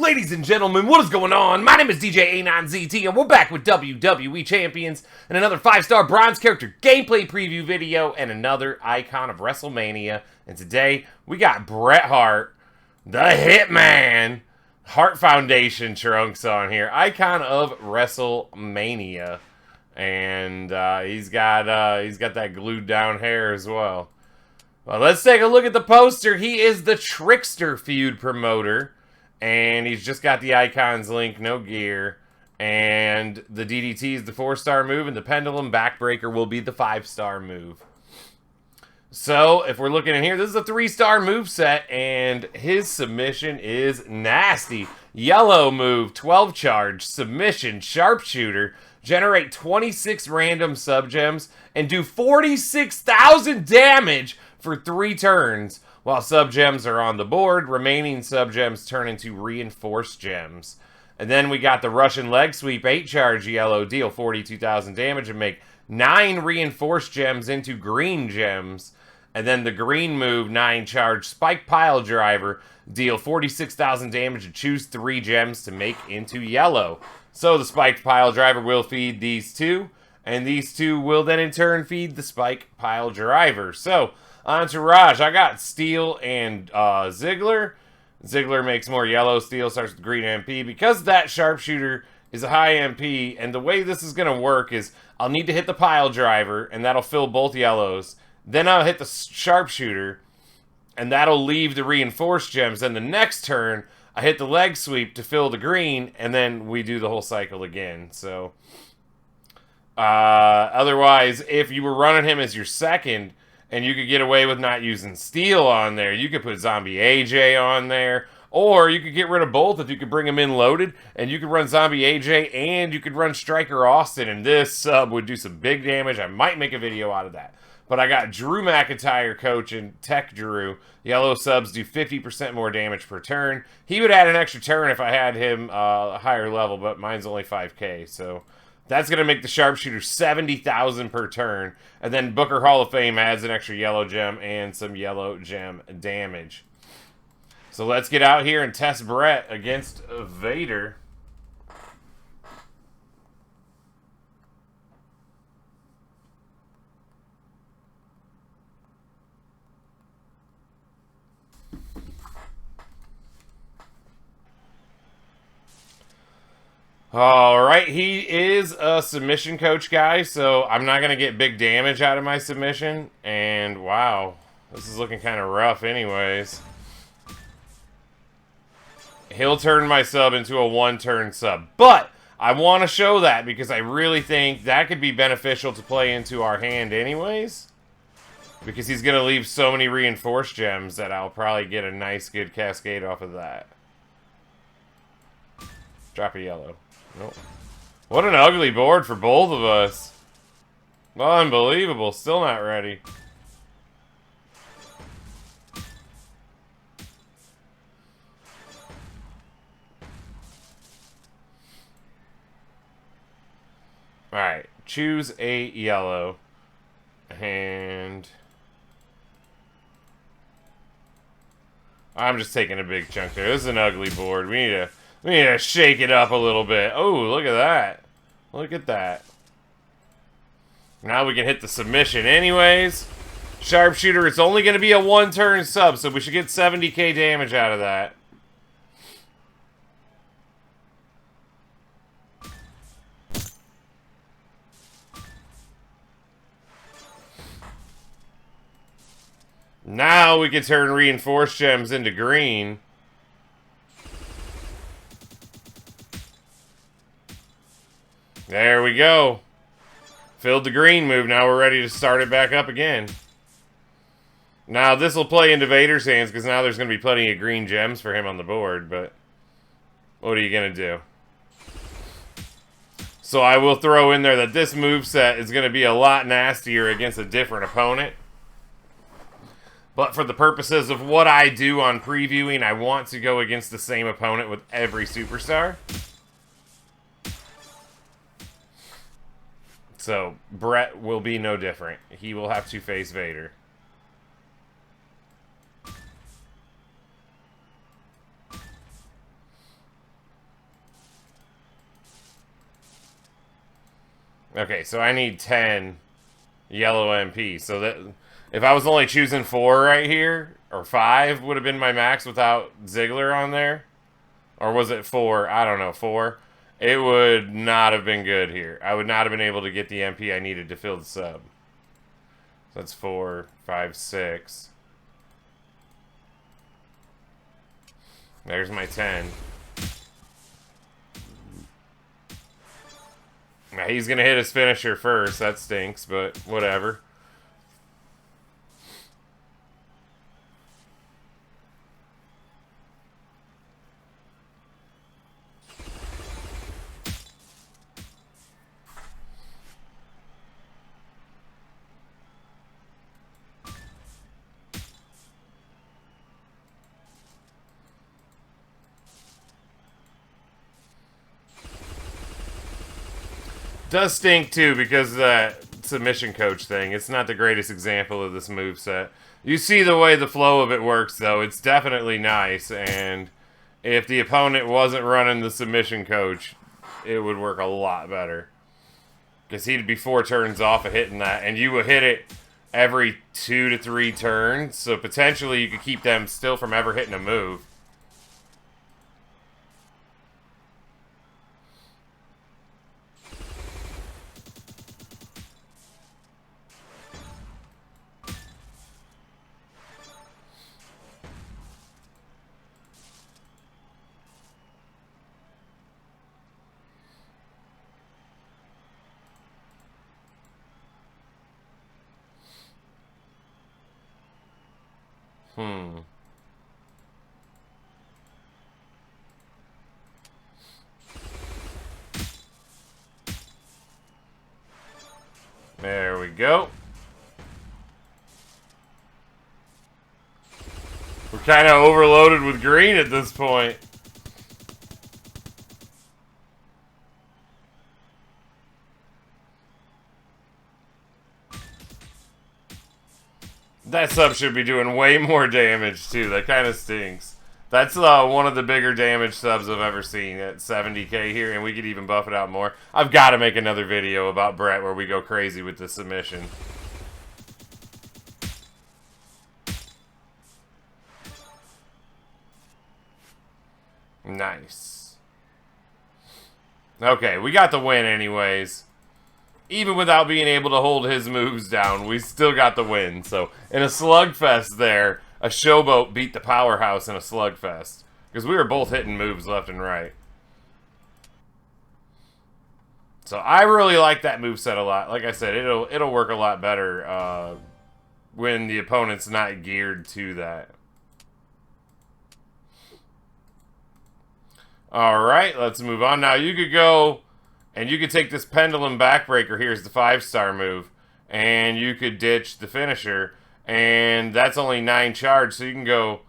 Ladies and gentlemen, what is going on? My name is DJ djanonzt, and we're back with WWE Champions and another 5-star bronze character gameplay preview video and another icon of WrestleMania. And today, we got Bret Hart, the Hitman, Hart Foundation trunks on here. Icon of WrestleMania. And he's got that glued down hair as well. Well, let's take a look at the poster. He is the Trickster feud promoter. And he's just got the Icons link, no gear. And the DDT is the 4-star move, and the Pendulum Backbreaker will be the 5-star move. So, if we're looking in here, this is a 3-star moveset, and his submission is nasty. Yellow move, 12 charge, submission, sharpshooter, generate 26 random subgems, and do 46,000 damage for 3 turns. While subgems are on the board, remaining subgems turn into reinforced gems. And then we got the Russian leg sweep, 8 charge yellow, deal 42,000 damage and make 9 reinforced gems into green gems. And then the green move, 9 charge spike pile driver, deal 46,000 damage and choose 3 gems to make into yellow. So the spiked pile driver will feed these two, and these two will then in turn feed the spike pile driver. So Entourage, I got Steel and Ziggler. Ziggler makes more yellow, Steel starts with green MP. Because that sharpshooter is a high MP, and the way this is going to work is I'll need to hit the pile driver, and that'll fill both yellows. Then I'll hit the sharpshooter, and that'll leave the reinforced gems. Then the next turn, I hit the leg sweep to fill the green, and then we do the whole cycle again. So, otherwise, if you were running him as your second, and you could get away with not using Steel on there, you could put Zombie AJ on there. Or you could get rid of both if you could bring them in loaded. And you could run Zombie AJ and you could run Striker Austin. And this sub would do some big damage. I might make a video out of that. But I got Drew McIntyre coaching Tech Drew. Yellow subs do 50% more damage per turn. He would add an extra turn if I had him a higher level. But mine's only 5k. So that's going to make the sharpshooter 70,000 per turn. And then Booker Hall of Fame adds an extra yellow gem and some yellow gem damage. So let's get out here and test Bret against Vader. Alright, he is a submission coach guy, so I'm not going to get big damage out of my submission. And wow, this is looking kind of rough anyways. He'll turn my sub into a 1-turn sub. But I want to show that because I really think that could be beneficial to play into our hand anyways. Because he's going to leave so many reinforced gems that I'll probably get a nice good cascade off of that. Drop a yellow. Nope. What an ugly board for both of us. Unbelievable. Still not ready. Alright. Choose a yellow. And I'm just taking a big chunk there. This is an ugly board. We need to shake it up a little bit. Oh, look at that. Look at that. Now we can hit the submission anyways. Sharpshooter, it's only going to be a 1-turn sub, so we should get 70k damage out of that. Now we can turn reinforced gems into green. There we go. Filled the green move. Now we're ready to start it back up again. Now this will play into Vader's hands because now there's going to be plenty of green gems for him on the board. But what are you going to do? So I will throw in there that this moveset is going to be a lot nastier against a different opponent. But for the purposes of what I do on previewing, I want to go against the same opponent with every superstar. So, Bret will be no different. He will have to face Vader. Okay, so I need 10 yellow MP. So that if I was only choosing 4 right here, or 5 would have been my max without Ziggler on there. Or was it 4? I don't know, 4. It would not have been good here. I would not have been able to get the MP I needed to fill the sub. So that's 4, 5, 6. There's my 10. Now he's going to hit his finisher first. That stinks, but whatever. Does stink too because of that submission coach thing. It's not the greatest example of this moveset. You see the way the flow of it works though. It's definitely nice, and if the opponent wasn't running the submission coach, it would work a lot better. Because he'd be 4 turns off of hitting that, and you would hit it every 2 to 3 turns, so potentially you could keep them still from ever hitting a move. There we go. We're kind of overloaded with green at this point. That sub should be doing way more damage too. That kind of stinks. That's one of the bigger damage subs I've ever seen at 70k here, and we could even buff it out more. I've got to make another video about Bret where we go crazy with the submission. Nice. Okay, we got the win anyways. Even without being able to hold his moves down, we still got the win. So, in a slugfest there, a showboat beat the powerhouse in a slugfest. Because we were both hitting moves left and right. So, I really like that moveset a lot. Like I said, it'll work a lot better when the opponent's not geared to that. Alright, let's move on. Now, you could go... And you could take this pendulum backbreaker, here's the 5-star move, and you could ditch the finisher, and that's only 9 charge, so you can go,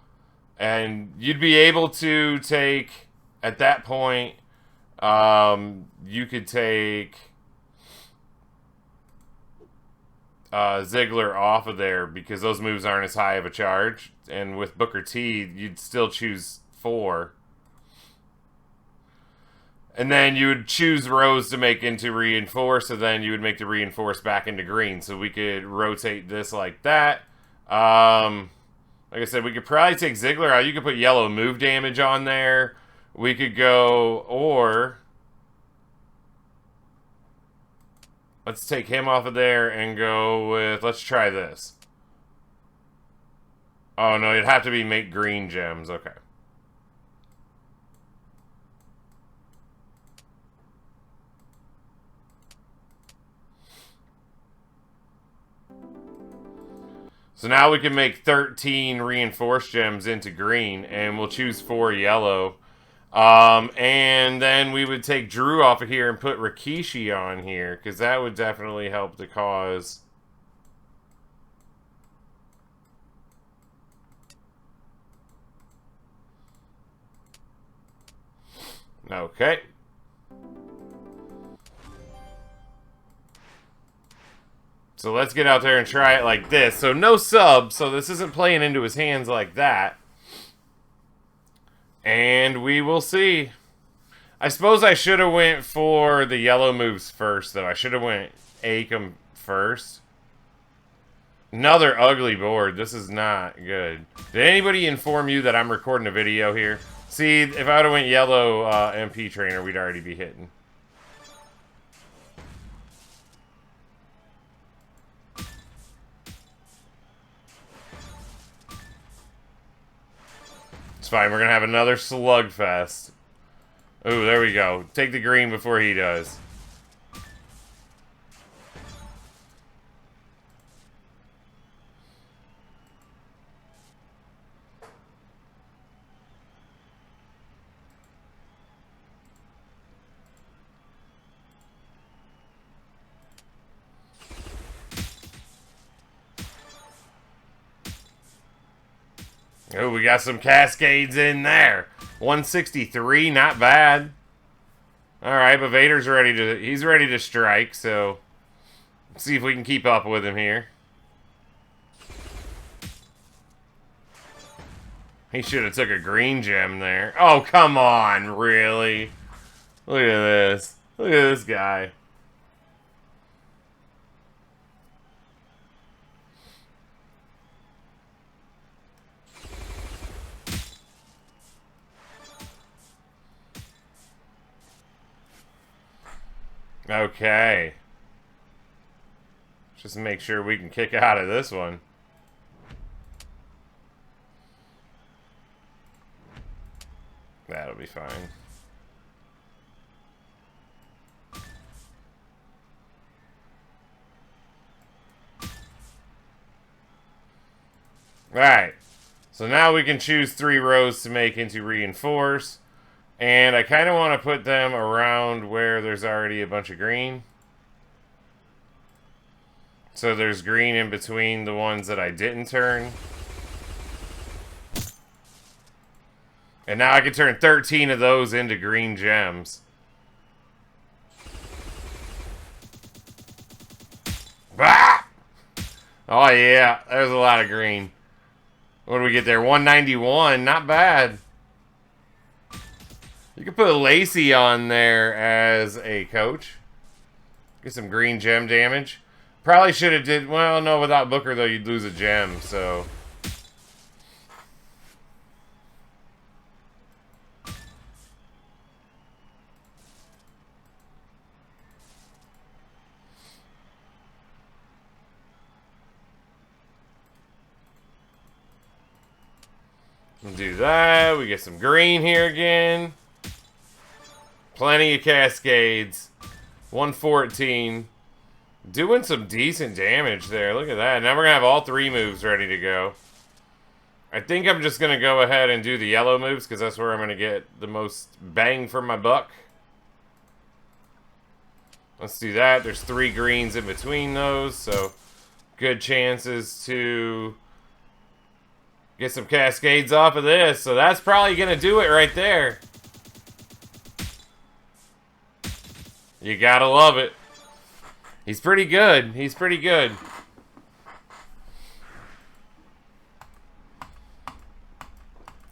and you'd be able to take, at that point, you could take Ziggler off of there, because those moves aren't as high of a charge, and with Booker T, you'd still choose 4. And then you would choose Rose to make into Reinforce, and then you would make the Reinforce back into green. So we could rotate this like that. Like I said, we could probably take Ziggler out. You could put yellow move damage on there. We could go, or... Let's take him off of there and go with... Let's try this. Oh, no, it'd have to be make green gems. Okay. So now we can make 13 reinforced gems into green, and we'll choose 4 yellow. And then we would take Drew off of here and put Rikishi on here, because that would definitely help the cause. Okay. So let's get out there and try it like this. So no sub, so this isn't playing into his hands like that. And we will see. I suppose I should have went for the yellow moves first, though. I should have went Acom first. Another ugly board. This is not good. Did anybody inform you that I'm recording a video here? See, if I would have went yellow MP trainer, we'd already be hitting. It's fine. We're going to have another slugfest. Ooh, there we go. Take the green before he does. Oh, we got some cascades in there. 163, not bad. Alright, but Vader's ready to... He's ready to strike, so... Let's see if we can keep up with him here. He should have took a green gem there. Oh, come on, really? Look at this. Look at this guy. Okay. Just make sure we can kick out of this one. That'll be fine. Alright. So now we can choose 3 rows to make into reinforce. And I kind of want to put them around where there's already a bunch of green. So there's green in between the ones that I didn't turn. And now I can turn 13 of those into green gems. Ah! Oh yeah, there's a lot of green. What do we get there? 191, not bad. You could put Lacey on there as a coach. Get some green gem damage. Probably should have did... Well, no, without Booker, though, you'd lose a gem, so... We'll do that. We get some green here again. Plenty of cascades. 114. Doing some decent damage there. Look at that. Now we're going to have all 3 moves ready to go. I think I'm just going to go ahead and do the yellow moves because that's where I'm going to get the most bang for my buck. Let's do that. There's 3 greens in between those, so good chances to get some cascades off of this. So that's probably going to do it right there. You gotta love it. He's pretty good. He's pretty good.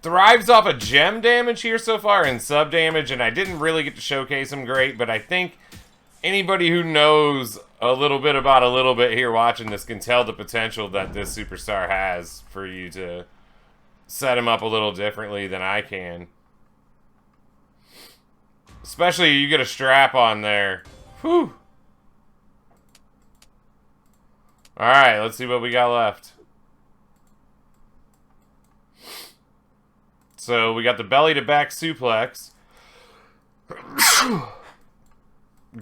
Thrives off of gem damage here so far and sub damage, and I didn't really get to showcase him great, but I think anybody who knows a little bit about a little bit here watching this can tell the potential that this superstar has for you to set him up a little differently than I can. Especially you get a strap on there. Whew. Alright, let's see what we got left. So we got the belly to back suplex.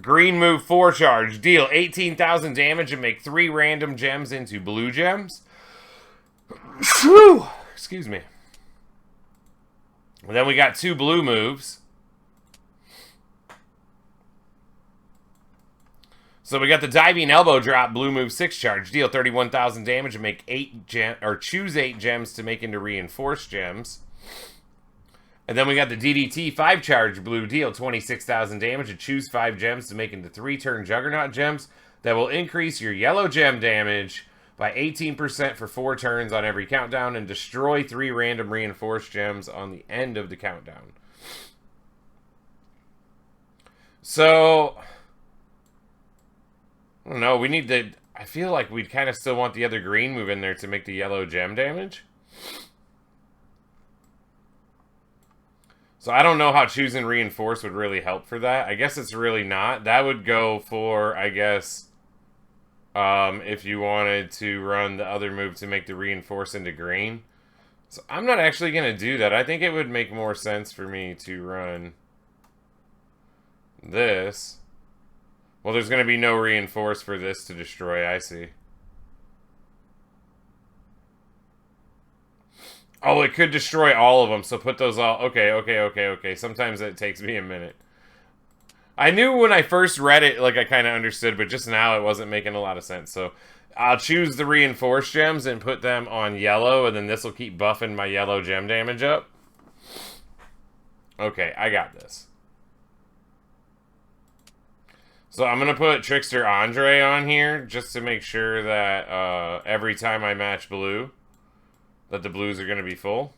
Green move 4 charge. Deal 18,000 damage and make 3 random gems into blue gems. Excuse me. And then we got 2 blue moves. So we got the diving elbow drop, blue move 6 charge, deal 31,000 damage and make 8 gem or choose 8 gems to make into reinforced gems. And then we got the DDT 5 charge, blue, deal 26,000 damage and choose 5 gems to make into 3 turn juggernaut gems that will increase your yellow gem damage by 18% for 4 turns on every countdown and destroy 3 random reinforced gems on the end of the countdown. So, I don't know. We need to... I feel like we'd kind of still want the other green move in there to make the yellow gem damage. So I don't know how choosing reinforce would really help for that. I guess it's really not. That would go for, I guess, if you wanted to run the other move to make the reinforce into green. So I'm not actually going to do that. I think it would make more sense for me to run this. Well, there's going to be no reinforce for this to destroy. I see. Oh, it could destroy all of them, so put those all... Okay. Sometimes it takes me a minute. I knew when I first read it, like, I kind of understood, but just now it wasn't making a lot of sense. So I'll choose the reinforced gems and put them on yellow, and then this will keep buffing my yellow gem damage up. Okay, I got this. So I'm going to put Trickster Andre on here, just to make sure that every time I match blue, that the blues are going to be full.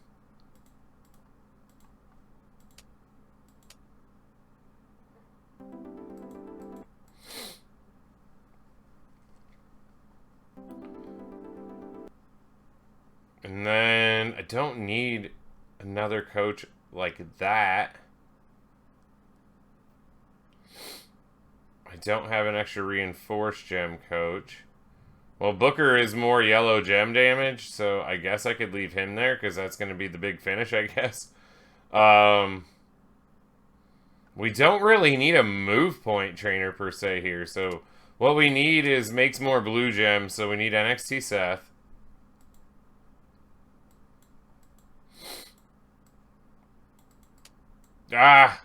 And then I don't need another coach like that. I don't have an extra reinforced gem coach. Well, Booker is more yellow gem damage, so I guess I could leave him there because that's going to be the big finish, I guess. We don't really need a move point trainer per se here, so what we need is makes more blue gems, so we need NXT Seth. Ah!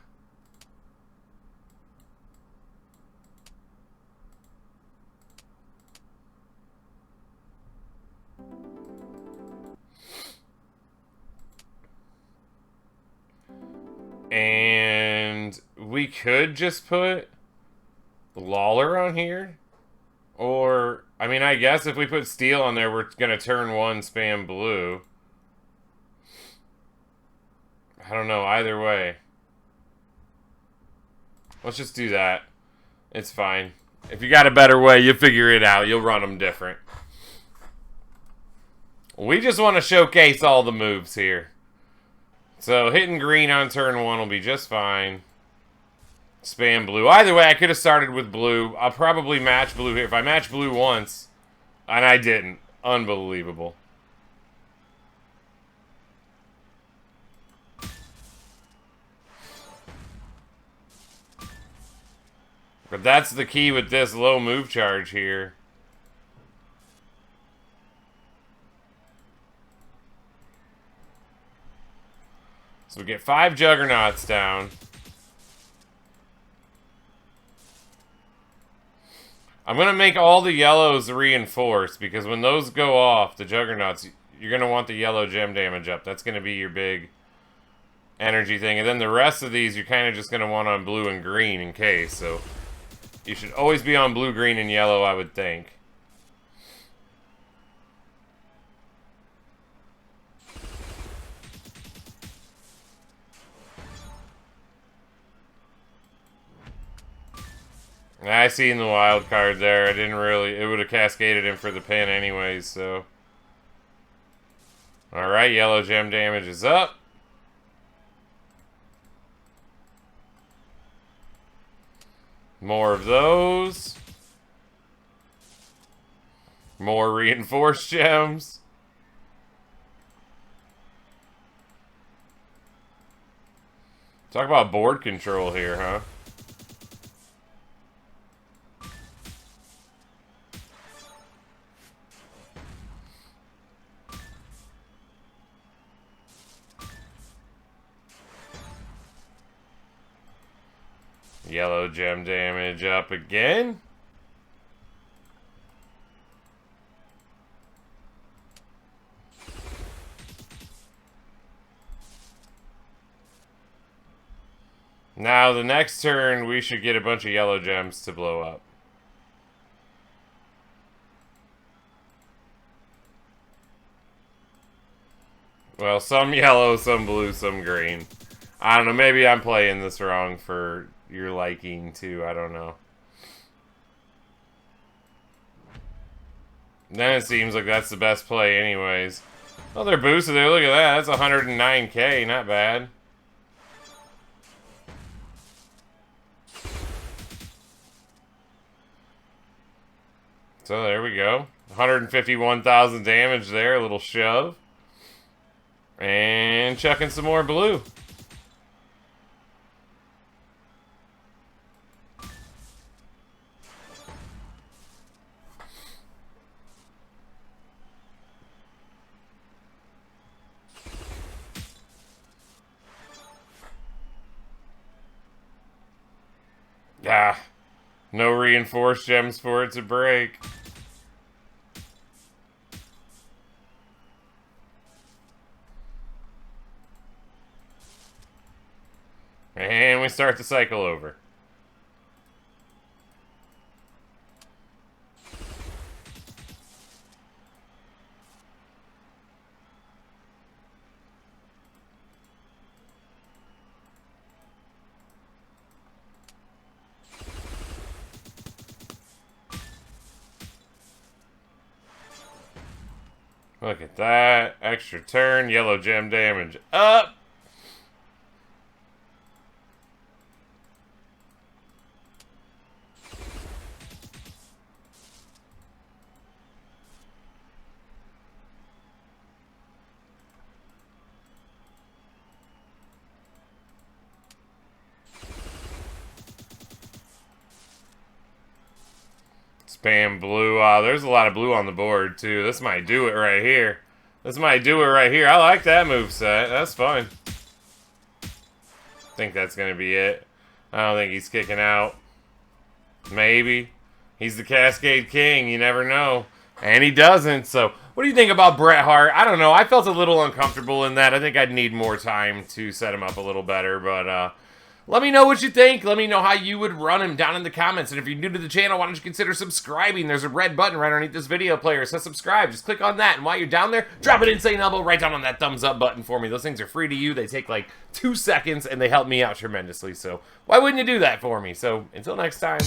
And we could just put Lawler on here. Or, I mean, I guess if we put Steel on there, we're going to turn one spam blue. I don't know, either way. Let's just do that. It's fine. If you got a better way, you figure it out. You'll run them different. We just want to showcase all the moves here. So hitting green on turn one will be just fine. Spam blue. Either way, I could have started with blue. I'll probably match blue here. If I match blue once, and I didn't. Unbelievable. But that's the key with this low move charge here. So we get 5 Juggernauts down. I'm going to make all the yellows reinforced because when those go off, the Juggernauts, you're going to want the yellow gem damage up. That's going to be your big energy thing. And then the rest of these, you're kind of just going to want on blue and green in case. So you should always be on blue, green, and yellow, I would think. I seen the wild card there. I didn't really... It would have cascaded him for the pin anyways, so... Alright, yellow gem damage is up. More of those. More reinforced gems. Talk about board control here, huh? Yellow gem damage up again. Now, the next turn, we should get a bunch of yellow gems to blow up. Well, some yellow, some blue, some green. I don't know, maybe I'm playing this wrong for your liking to. I don't know. Then it seems like that's the best play anyways. Oh, they're boosted there. Look at that. That's 109K. Not bad. So there we go. 151,000 damage there. A little shove. And chucking some more blue. Ah, no reinforced gems for it to break. And we start the cycle over. Look at that. Extra turn. Yellow gem damage up. Spam blue. There's a lot of blue on the board, too. This might do it right here. This might do it right here. I like that moveset. That's fun. I think that's going to be it. I don't think he's kicking out. Maybe. He's the Cascade King. You never know. And he doesn't. So, what do you think about Bret Hart? I don't know. I felt a little uncomfortable in that. I think I'd need more time to set him up a little better. But, let me know what you think. Let me know how you would run him down in the comments. And if you're new to the channel, why don't you consider subscribing? There's a red button right underneath this video player. So subscribe. Just click on that. And while you're down there, drop an insane elbow right down on that thumbs up button for me. Those things are free to you. They take like 2 seconds and they help me out tremendously. So why wouldn't you do that for me? So until next time.